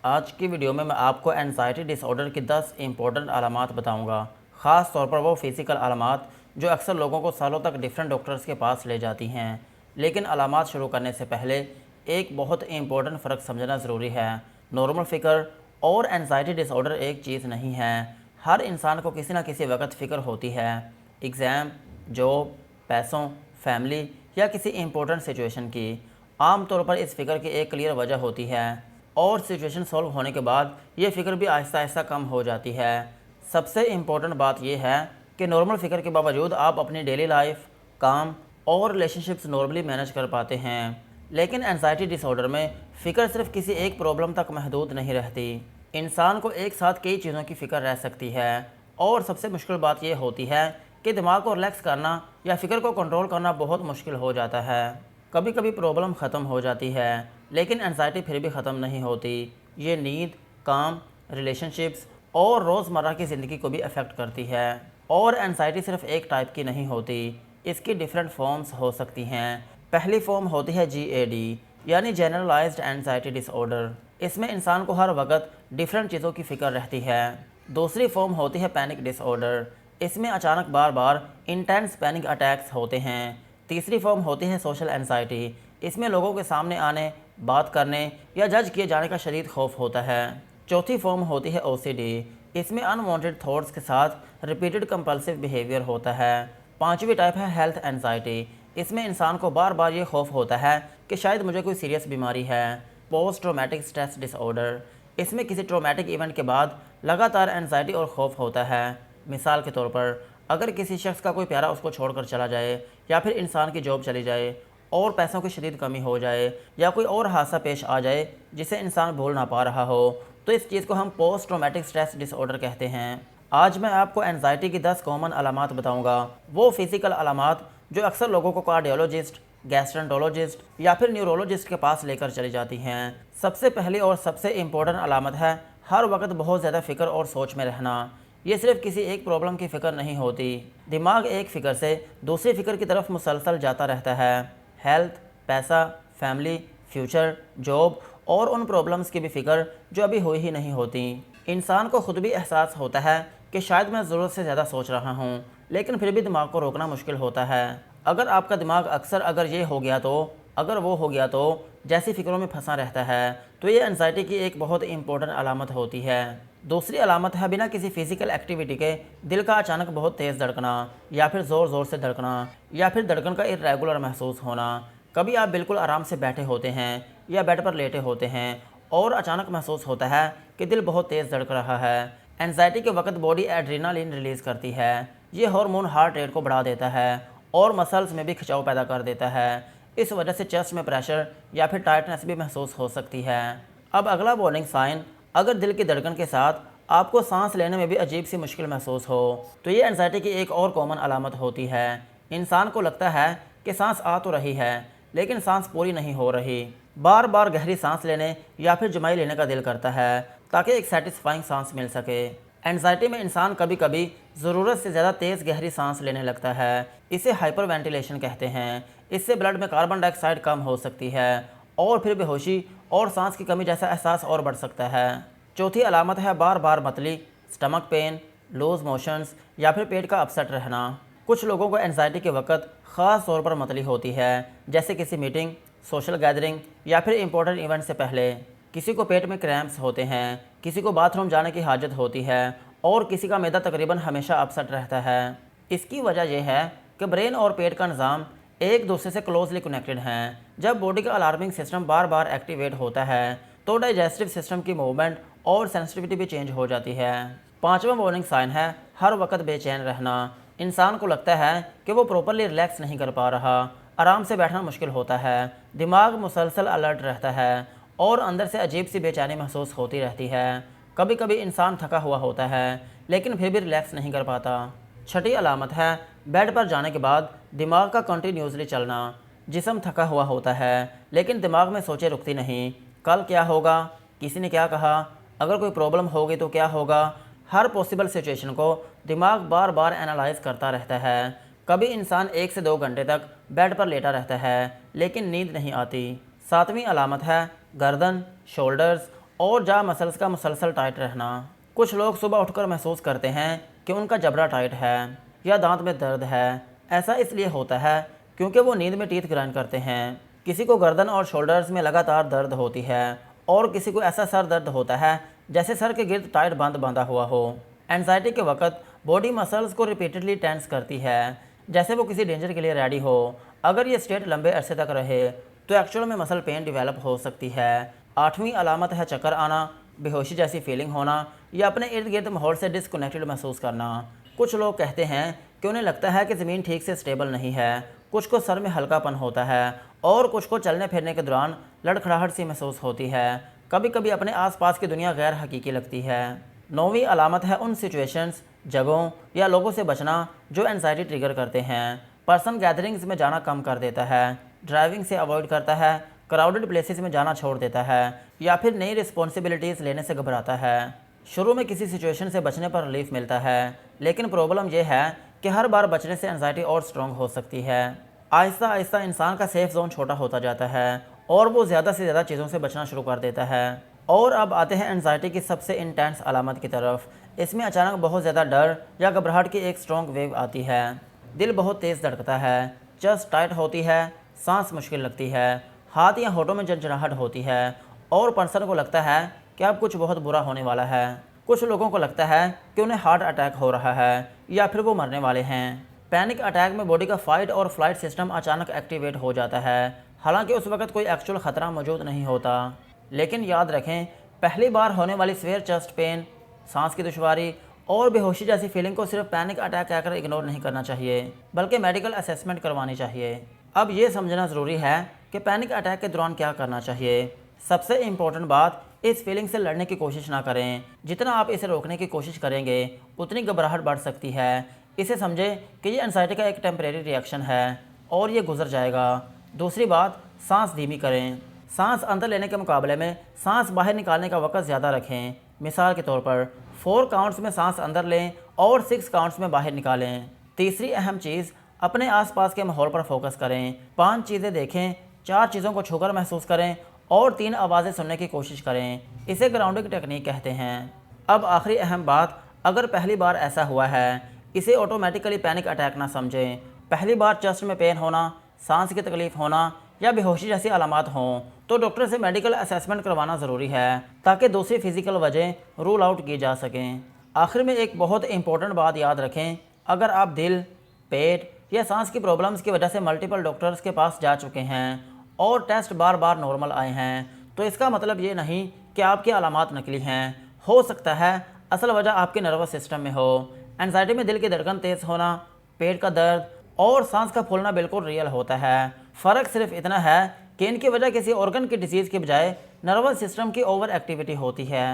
आज की वीडियो में मैं आपको एनजाइटी डिसऑर्डर की 10 इंपॉर्टेंट अलामात बताऊंगा। ख़ास तौर पर वो फिज़िकल अलामात जो अक्सर लोगों को सालों तक डिफरेंट डॉक्टर्स के पास ले जाती हैं। लेकिन अलामात शुरू करने से पहले एक बहुत इंपॉर्टेंट फ़र्क समझना ज़रूरी है। नॉर्मल फ़िक्र और एनजाइटी डिसऑर्डर एक चीज़ नहीं है। हर इंसान को किसी न किसी वक्त फ़िक्र होती है। एग्ज़ाम, जॉब, पैसों, फैमिली या किसी इंपॉर्टेंट सिचुएशन की। आमतौर पर इस फ़िक्र की एक क्लियर वजह होती है और सिचुएशन सॉल्व होने के बाद ये फ़िक्र भी आहिस्ता आहिस्ता कम हो जाती है। सबसे इम्पोर्टेंट बात यह है कि नॉर्मल फ़िक्र के बावजूद आप अपनी डेली लाइफ, काम और रिलेशनशिप्स नॉर्मली मैनेज कर पाते हैं। लेकिन एनजाइटी डिसऑर्डर में फ़िक्र सिर्फ किसी एक प्रॉब्लम तक महदूद नहीं रहती। इंसान को एक साथ कई चीज़ों की फ़िक्र रह सकती है और सबसे मुश्किल बात यह होती है कि दिमाग को रिलैक्स करना या फ़िक्र को कंट्रोल करना बहुत मुश्किल हो जाता है। कभी कभी प्रॉब्लम ख़त्म हो जाती है लेकिन एनजाइटी फिर भी ख़त्म नहीं होती। ये नींद, काम, रिलेशनशिप्स और रोज़मर्रा की ज़िंदगी को भी अफेक्ट करती है। और एनजाइटी सिर्फ एक टाइप की नहीं होती, इसकी डिफरेंट फॉर्म्स हो सकती हैं। पहली फॉर्म होती है GAD यानी जनरलाइज्ड एनजाइटी डिसऑर्डर। इसमें इंसान को हर वक्त डिफरेंट चीज़ों की फ़िक्र रहती है। दूसरी फॉर्म होती है पैनिक डिसऑर्डर। इसमें अचानक बार बार इंटेंस पैनिक अटैक्स होते हैं। तीसरी फॉर्म होती है सोशल एंजाइटी। इसमें लोगों के सामने आने, बात करने या जज किए जाने का शदीद खौफ होता है। चौथी फॉर्म होती है OCD। इसमें अनवांटेड थॉट्स के साथ रिपीटेड कंपल्सिव बिहेवियर होता है। पांचवी टाइप है हेल्थ एंजाइटी। इसमें इंसान को बार बार ये खौफ होता है कि शायद मुझे कोई सीरियस बीमारी है। Post traumatic stress disorder. इसमें किसी ट्रॉमेटिक इवेंट के बाद लगातार एंजाइटी और खौफ होता है। मिसाल के तौर पर अगर किसी शख्स का कोई प्यारा उसको छोड़कर चला जाए या फिर इंसान की जॉब चली जाए और पैसों की शदीद कमी हो जाए या कोई और हादसा पेश आ जाए जिसे इंसान भूल ना पा रहा हो, तो इस चीज़ को हम पोस्ट ट्रॉमेटिक स्ट्रेस डिसऑर्डर कहते हैं। आज मैं आपको एनजाइटी की 10 कॉमन अलामात बताऊंगा। वो फिज़िकल अलामात जो अक्सर लोगों को कार्डियोलॉजिस्ट, गैस्ट्रेंटोलॉजिस्ट या फिर न्यूरोलॉजिस्ट के पास लेकर चली जाती हैं। सबसे पहली और सबसे इम्पोर्टेंट अलामत है हर वक्त बहुत ज़्यादा फ़िक्र और सोच में रहना। ये सिर्फ किसी एक प्रॉब्लम की फ़िक्र नहीं होती। दिमाग एक फ़िक्र से दूसरी फ़िक्र की तरफ मुसलसल जाता रहता है। हेल्थ, पैसा, फैमिली, फ्यूचर, जॉब और उन प्रॉब्लम्स की भी फ़िक्र जो अभी हुई ही नहीं होती। इंसान को खुद भी एहसास होता है कि शायद मैं ज़रूरत से ज़्यादा सोच रहा हूँ, लेकिन फिर भी दिमाग को रोकना मुश्किल होता है। अगर आपका दिमाग अक्सर अगर ये हो गया तो, अगर वो हो गया तो जैसी फ़िक्रों में फंसा रहता है, तो ये एंजाइटी की एक बहुत इंपॉर्टेंट अलामत होती है। दूसरी अलामत है बिना किसी फिज़िकल एक्टिविटी के दिल का अचानक बहुत तेज़ धड़कना या फिर ज़ोर ज़ोर से धड़कना या फिर धड़कन का इर्रेगुलर महसूस होना। कभी आप बिल्कुल आराम से बैठे होते हैं या बेड पर लेटे होते हैं और अचानक महसूस होता है कि दिल बहुत तेज़ धड़क रहा है। एंजाइटी के वक्त बॉडी एड्रेनालिन रिलीज़ करती है। ये हार्मोन हार्ट रेट को बढ़ा देता है और मसल्स में भी खिंचाव पैदा कर देता है। इस वजह से चेस्ट में प्रेशर या फिर टाइटनेस भी महसूस हो सकती है। अब अगला वार्निंग साइन, अगर दिल की धड़कन के साथ आपको सांस लेने में भी अजीब सी मुश्किल महसूस हो, तो ये एंजाइटी की एक और कॉमन अलामत होती है। इंसान को लगता है कि सांस आ तो रही है लेकिन सांस पूरी नहीं हो रही। बार बार गहरी सांस लेने या फिर जमाई लेने का दिल करता है ताकि एक सेटिस्फाइंग सांस मिल सके। एंजाइटी में इंसान कभी कभी ज़रूरत से ज़्यादा तेज़ गहरी सांस लेने लगता है। इसे हाइपर वेंटिलेशन कहते हैं। इससे ब्लड में कार्बन डाइऑक्साइड कम हो सकती है और फिर बेहोशी और सांस की कमी जैसा एहसास और बढ़ सकता है। चौथी अलामत है बार बार मतली, स्टमक पेन, लूज मोशंस या फिर पेट का अपसेट रहना। कुछ लोगों को एंजाइटी के वक्त ख़ास तौर पर मतली होती है, जैसे किसी मीटिंग, सोशल गैदरिंग या फिर इंपॉर्टेंट इवेंट से पहले। किसी को पेट में क्रैम्प्स होते हैं, किसी को बाथरूम जाने की हाजत होती है और किसी का मैदा तकरीबन हमेशा अपसेट रहता है। इसकी वजह यह है कि ब्रेन और पेट का निज़ाम एक दूसरे से क्लोजली कनेक्टेड हैं। जब बॉडी का अलार्मिंग सिस्टम बार बार एक्टिवेट होता है तो डाइजेस्टिव सिस्टम की मूवमेंट और सेंसिटिविटी भी चेंज हो जाती है। पांचवा वार्निंग साइन है हर वक्त बेचैन रहना। इंसान को लगता है कि वो प्रॉपरली रिलैक्स नहीं कर पा रहा, आराम से बैठना मुश्किल होता है, दिमाग मुसलसल अलर्ट रहता है और अंदर से अजीब सी बेचैनी महसूस होती रहती है। कभी कभी इंसान थका हुआ होता है लेकिन फिर भी रिलैक्स नहीं कर पाता। छठी अलामत है बेड पर जाने के बाद दिमाग का कंटिन्यूसली चलना। जिस्म थका हुआ होता है लेकिन दिमाग में सोचे रुकती नहीं। कल क्या होगा, किसी ने क्या कहा, अगर कोई प्रॉब्लम होगी तो क्या होगा। हर पॉसिबल सिचुएशन को दिमाग बार बार एनालाइज करता रहता है। कभी इंसान 1 से 2 घंटे तक बेड पर लेटा रहता है लेकिन नींद नहीं आती। सातवीं अलामत है गर्दन, शोल्डर्स और जा मसल्स का मुसलसल टाइट रहना। कुछ लोग सुबह उठकर महसूस करते हैं कि उनका जबड़ा टाइट है या दांत में दर्द है। ऐसा इसलिए होता है क्योंकि वो नींद में टीथ ग्राइंड करते हैं। किसी को गर्दन और शोल्डर्स में लगातार दर्द होती है और किसी को ऐसा सर दर्द होता है जैसे सर के गिर्द टाइट बंद बांधा हुआ हो। एंजाइटी के वक्त बॉडी मसल्स को रिपीटेडली टेंस करती है जैसे वो किसी डेंजर के लिए रेडी हो। अगर ये स्टेट लंबे अरसे तक रहे तो एक्चुअल में मसल पेन डेवलप हो सकती है। 8वीं अलामत है चक्कर आना, बेहोशी जैसी फीलिंग होना या अपने इर्द गिर्द माहौल से डिस्कनेक्टेड महसूस करना। कुछ लोग कहते हैं कि उन्हें लगता है कि ज़मीन ठीक से स्टेबल नहीं है, कुछ को सर में हल्कापन होता है और कुछ को चलने फिरने के दौरान लड़खड़ाहट सी महसूस होती है। कभी कभी अपने आसपास की दुनिया गैर हकीकी लगती है। 9वीं अलामत है उन सिचुएशंस, जगहों या लोगों से बचना जो एंजाइटी ट्रिगर करते हैं। पर्सन गैदरिंग्स में जाना कम कर देता है, ड्राइविंग से अवॉइड करता है, क्राउडेड प्लेसेस में जाना छोड़ देता है या फिर नई रिस्पॉन्सिबिलिटीज़ लेने से घबराता है। शुरू में किसी सिचुएशन से बचने पर रिलीफ मिलता है, लेकिन प्रॉब्लम यह है कि हर बार बचने से एंजाइटी और स्ट्रॉन्ग हो सकती है। आहिस्ता आहिस्ता इंसान का सेफ जोन छोटा होता जाता है और वो ज़्यादा से ज़्यादा चीज़ों से बचना शुरू कर देता है। और अब आते हैं एंजाइटी की सबसे इंटेंस अलामत की तरफ। इसमें अचानक बहुत ज़्यादा डर या घबराहट की एक स्ट्रॉन्ग वेव आती है। दिल बहुत तेज़ धड़कता है, चेस्ट टाइट होती है, सांस मुश्किल लगती है, हाथ या होठों में झंझनाहट होती है और पर्सन को लगता है कि अब कुछ बहुत बुरा होने वाला है। कुछ लोगों को लगता है कि उन्हें हार्ट अटैक हो रहा है या फिर वो मरने वाले हैं। पैनिक अटैक में बॉडी का फाइट और फ्लाइट सिस्टम अचानक एक्टिवेट हो जाता है, हालांकि उस वक्त कोई एक्चुअल ख़तरा मौजूद नहीं होता। लेकिन याद रखें, पहली बार होने वाली सीवियर चेस्ट पेन, सांस की दुश्वारी और बेहोशी जैसी फीलिंग को सिर्फ पैनिक अटैक कहकर इग्नोर नहीं करना चाहिए, बल्कि मेडिकल असेसमेंट करवानी चाहिए। अब ये समझना ज़रूरी है कि पैनिक अटैक के दौरान क्या करना चाहिए। सबसे इम्पोर्टेंट बात, इस फीलिंग से लड़ने की कोशिश ना करें। जितना आप इसे रोकने की कोशिश करेंगे उतनी घबराहट बढ़ सकती है। इसे समझें कि ये एंजाइटी का एक टेम्परेरी रिएक्शन है और ये गुजर जाएगा। दूसरी बात, सांस धीमी करें। सांस अंदर लेने के मुकाबले में सांस बाहर निकालने का वक्त ज़्यादा रखें। मिसाल के तौर पर 4 काउंट्स में सांस अंदर लें और 6 काउंट्स में बाहर निकालें। तीसरी अहम चीज़, अपने आसपास के माहौल पर फोकस करें। 5 चीज़ें देखें, 4 चीज़ों को छूकर महसूस करें और 3 आवाज़ें सुनने की कोशिश करें। इसे ग्राउंडिंग टेक्निक कहते हैं। अब आखिरी अहम बात, अगर पहली बार ऐसा हुआ है, इसे ऑटोमेटिकली पैनिक अटैक ना समझें। पहली बार चेस्ट में पेन होना, सांस की तकलीफ होना या बेहोशी जैसी अलामात हों तो डॉक्टर से मेडिकल असेसमेंट करवाना ज़रूरी है ताकि दूसरी फिजिकल वजह रूल आउट की जा सकें। आखिर में एक बहुत इंपॉर्टेंट बात याद रखें, अगर आप दिल, पेट या सांस की प्रॉब्लम्स की वजह से मल्टीपल डॉक्टर्स के पास जा चुके हैं और टेस्ट बार बार नॉर्मल आए हैं तो इसका मतलब ये नहीं कि आपकी अलामात नकली हैं। हो सकता है असल वजह आपके नर्वस सिस्टम में हो। एंजाइटी में दिल की धड़कन तेज़ होना, पेट का दर्द और सांस का फूलना बिल्कुल रियल होता है। फ़र्क सिर्फ इतना है कि इनकी वजह किसी ऑर्गन की डिजीज़ के बजाय नर्वस सिस्टम की ओवर एक्टिविटी होती है।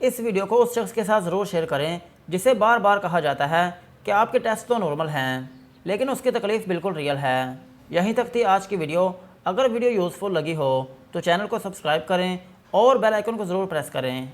इस वीडियो को उस शख्स के साथ ज़रूर शेयर करें जिसे बार बार कहा जाता है कि आपके टेस्ट तो नॉर्मल हैं लेकिन उसकी तकलीफ़ बिल्कुल रियल है। यहीं तक थी आज की वीडियो। अगर वीडियो यूज़फुल लगी हो तो चैनल को सब्सक्राइब करें और बेल आइकन को ज़रूर प्रेस करें।